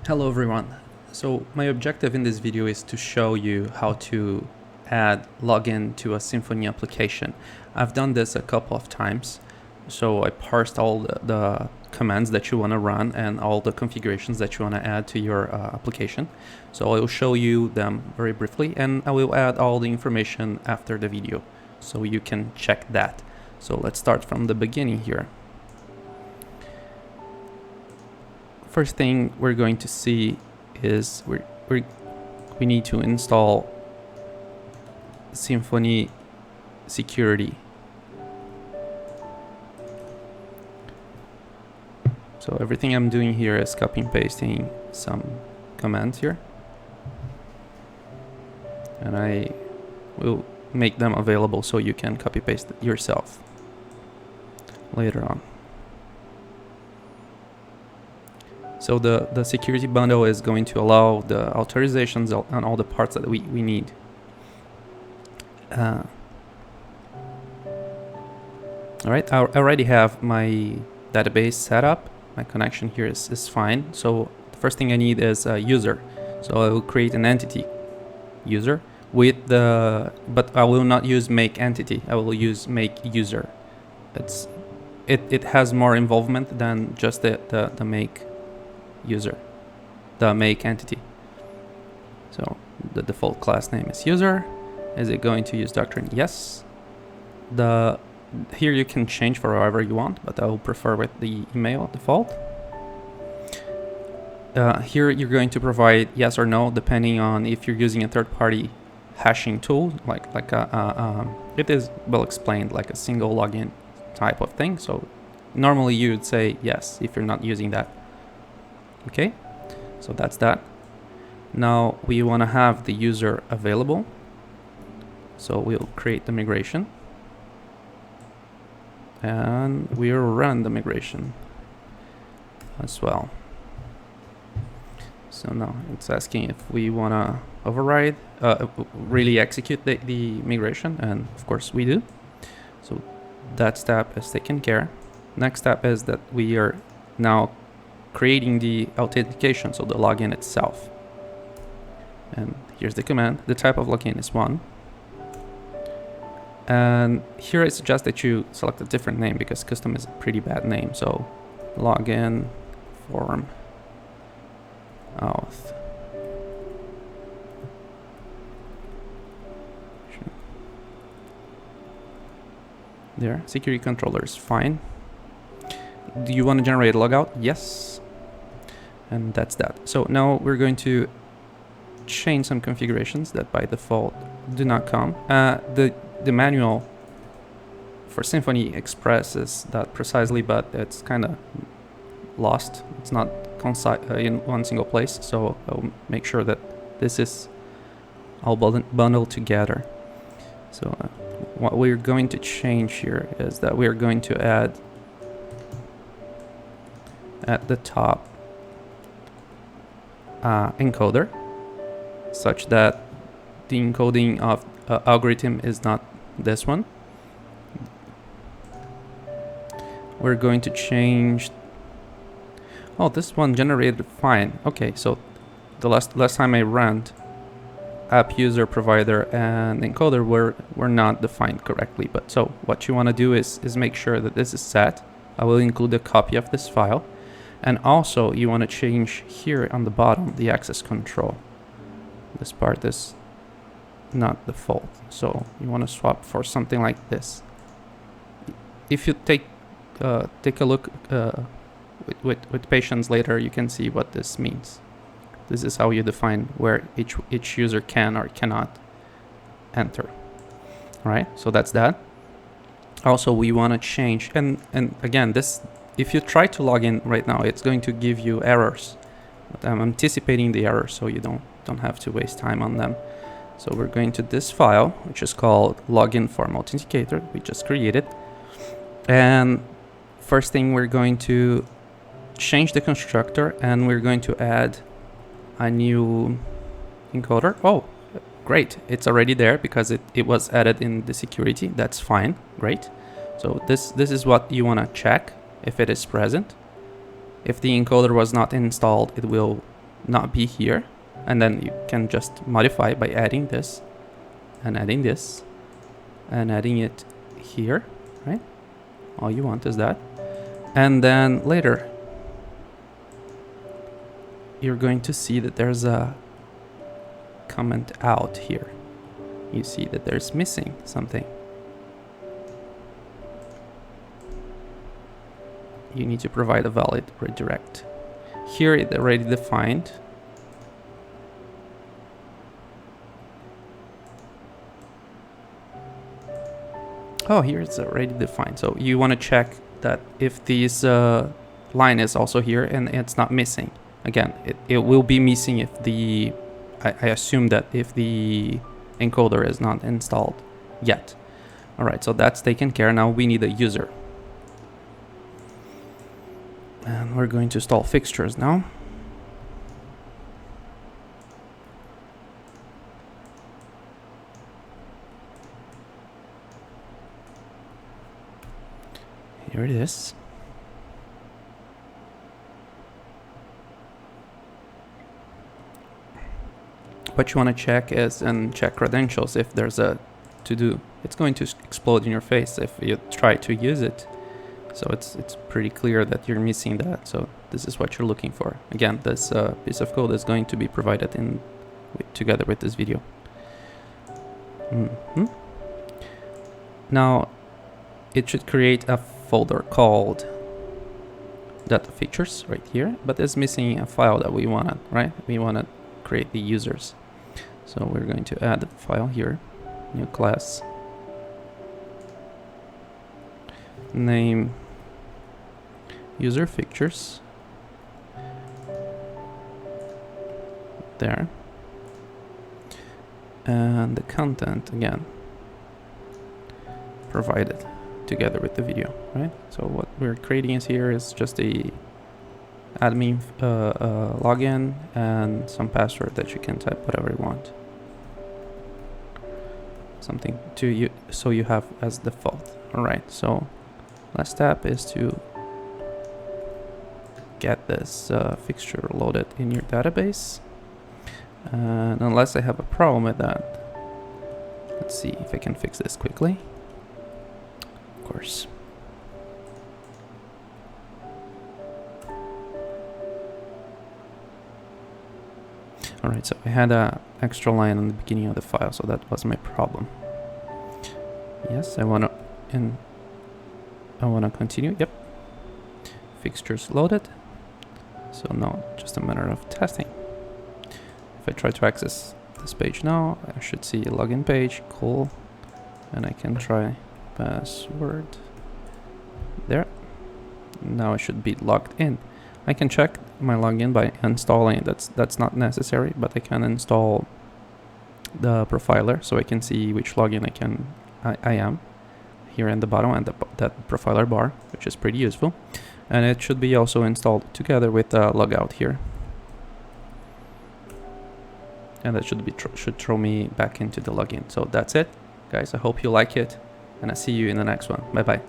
Hello everyone. So my objective in this video is to show you how to add login to a Symfony application. I've done this a couple of times. So I parsed all the commands that you want to run and all the configurations that you want to add to your application. So I will show you them very briefly, and I will add all the information after the video so you can check that. So let's start from the beginning here. First thing we're going to see is we need to install Symfony security. So everything I'm doing here is copy and pasting some commands here, and I will make them available so you can copy paste it yourself later on. So the security bundle is going to allow the authorizations on all the parts that we need. All right, I already have my database set up. My connection here is fine. So the first thing I need is a user. So I will create an entity user with but I will not use make entity. I will use make user. It has more involvement than just the make user, the make entity. So the default class name is user. Is it going to use doctrine? Yes. Here you can change for however you want, but I will prefer with the email default. Here you're going to provide yes or no depending on if you're using a third-party hashing tool, like it is well explained, like a single login type of thing. So normally you would say yes if you're not using that. Okay, so that's that. Now we want to have the user available, so we'll create the migration and we'll run the migration as well. So now it's asking if we want to override, really execute the migration, and of course we do. So that step is taken care. Next step is that we are now creating the authentication, so the login itself. And here's the command. The type of login is 1. And here I suggest that you select a different name because custom is a pretty bad name. So login form auth. There, security controller is fine. Do you want to generate a logout? Yes. And that's that. So now we're going to change some configurations that by default do not come. The manual for Symfony expresses that precisely, but it's kind of lost. It's not concise in one single place. So I'll make sure that this is all bundled together. So what we're going to change here is that we're going to add at the top encoder, such that the encoding of algorithm is not this one. We're going to change. Oh, this one generated fine. Okay, so the last time I ran, app user, provider, and encoder were not defined correctly. But so what you want to do is make sure that this is set. I will include a copy of this file. And also you want to change here on the bottom the access control. This part is not default, so you want to swap for something like this. If you take a look with patience later, you can see what this means. This is how you define where each user can or cannot enter. All right, so that's that. Also, we want to change, and again, this, if you try to log in right now, it's going to give you errors. But I'm anticipating the errors so you don't have to waste time on them. So we're going to this file, which is called login form authenticator. We just created. And first thing, we're going to change the constructor, and we're going to add a new encoder. Oh, great. It's already there because it was added in the security. That's fine. Great. So this is what you want to check if it is present. If the encoder was not installed, it will not be here, and then you can just modify by adding this and adding this and adding it here, right? All you want is that. And then later you're going to see that there's a comment out here. You see that there's missing something. You need to provide a valid redirect. Here it's already defined. Oh, here it's already defined. So you want to check that if this line is also here and it's not missing. Again, it will be missing if the, I assume that if the encoder is not installed yet. All right, so that's taken care. Now we need a user. And we're going to install fixtures now. Here it is. What you want to check is, and check credentials if there's a to-do. It's going to explode in your face if you try to use it. So it's pretty clear that you're missing that. So this is what you're looking for. Again, this piece of code is going to be provided in together with this video. Now it should create a folder called data features right here, but it's missing a file that we wanted, right? We want to create the users. So we're going to add a file here, new class, name user features, there, and the content again provided together with the video, right? So what we're creating is here is just a admin login and some password that you can type whatever you want, something to you, so you have as default. All right, so last step is to get this fixture loaded in your database, and unless I have a problem with that, let's see if I can fix this quickly. Of course. Alright, so I had an extra line on the beginning of the file, so that was my problem. Yes, I wanna continue. Yep. Fixtures loaded. So now just a matter of testing. If I try to access this page now, I should see a login page. Cool. And I can try password. There. Now I should be logged in. I can check my login by installing. That's not necessary, but I can install the profiler so I can see which login I am here in the bottom and that profiler bar, which is pretty useful. And it should be also installed together with the logout here. And that should throw me back into the login. So that's it, guys. I hope you like it, and I see you in the next one. Bye bye.